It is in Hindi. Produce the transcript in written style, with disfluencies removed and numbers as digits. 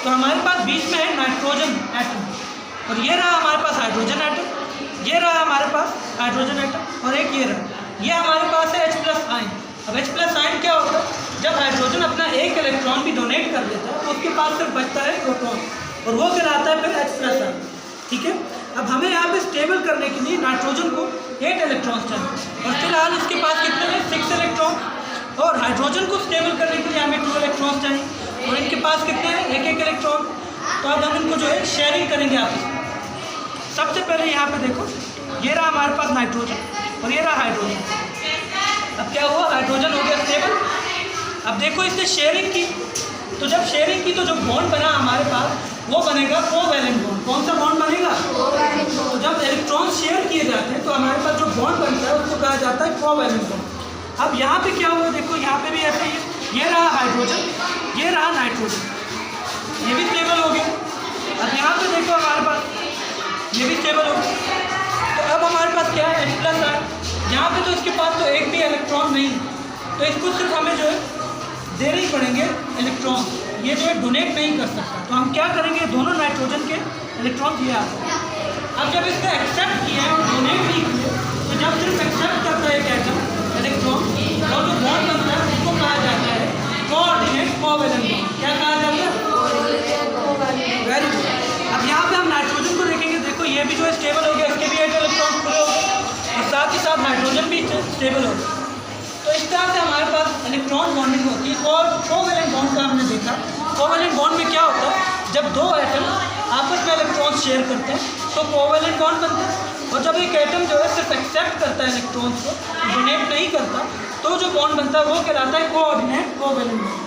तो हमारे पास बीच में है नाइट्रोजन एटम, और ये रहा हमारे पास हाइड्रोजन एटम, ये रहा हमारे पास हाइड्रोजन एटम, और एक ये रहा, ये हमारे पास है H+ आयन। अब H+ आयन क्या होता है, जब हाइड्रोजन अपना एक इलेक्ट्रॉन भी डोनेट कर देता है तो उसके पास सिर्फ बचता है प्रोटॉन, और वो कहलाता है फिर H+ आयन। ठीक है, अब हमें यहाँ पे स्टेबल करने के लिए नाइट्रोजन को 8 इलेक्ट्रॉन्स चाहिए, और फिलहाल उसके पास कितने हैं, 6 इलेक्ट्रॉन, और हाइड्रोजन को स्टेबल करने के लिए हमें 2 इलेक्ट्रॉन्स चाहिए, और इनके पास कितने हैं, 1-1 इलेक्ट्रॉन। तो अब हम इनको जो है शेयरिंग करेंगे आपस में। सबसे पहले यहाँ पे देखो, ये रहा हमारे पास नाइट्रोजन और ये रहा हाइड्रोजन। अब क्या हुआ, हाइड्रोजन हो गया स्टेबल। अब देखो इसने शेयरिंग की, तो जब शेयरिंग की तो जो बॉन्ड बना हमारे पास वो बनेगा कोवैलेंट बॉन्ड। कौन सा बॉन्ड बनेगा, तो जब इलेक्ट्रॉन शेयर किए जाते हैं तो हमारे पास जो बॉन्ड बनता है उसको कहा जाता है कोवैलेंट बॉन्ड। अब यहाँ पे क्या हुआ, देखो यहाँ पे भी ऐसे ही, ये रहा हाइड्रोजन, ये रहा नाइट्रोजन, ये भी स्टेबल हो गया। अब यहाँ पे देखो हमारे पास ये भी स्टेबल हो गया। तो अब हमारे पास क्या है, H+ आयन। यहाँ पे तो इसके पास तो एक भी इलेक्ट्रॉन नहीं, तो इसको सिर्फ हमें जो है देने ही पड़ेंगे इलेक्ट्रॉन, ये जो है डोनेट नहीं कर सकता। तो हम क्या करेंगे, दोनों नाइट्रोजन के इलेक्ट्रॉन दिए आते हैं। अब जब इसका एक्सेप्ट किया है और डोनेट नहीं किया, तो जब सिर्फ एक्सेप्ट करता है एक एटम इलेक्ट्रॉन, और जो बॉन्ड बनता है उसको कहा जाता है कोऑर्डिनेट कोवैलेंट बॉन्ड। क्या कहा जाता है, वेरी गुड। अब यहाँ पे हम नाइट्रोजन को देखेंगे, देखो ये भी जो है स्टेबल हो गया, इसके भी 8 इलेक्ट्रॉन पूरे हो गए, और साथ ही साथ हाइड्रोजन भी स्टेबल हो गया। तो इस तरह से हमारे पास इलेक्ट्रॉन बॉन्डिंग होती है। और कोवैलेंट बॉन्ड का हमने देखा, कोवैलेंट बॉन्ड में क्या होता है, जब दो एटम आपस में इलेक्ट्रॉन शेयर करते हैं तो कोवैलेंट बॉन्ड बनता है, और जब एक एटम जो है सिर्फ एक्सेप्ट करता है इलेक्ट्रॉन्स को, डोनेट नहीं करता, तो जो बॉन्ड बनता है वो कहलाता है कोऑर्डिनेट कोवैलेंट बॉन्ड।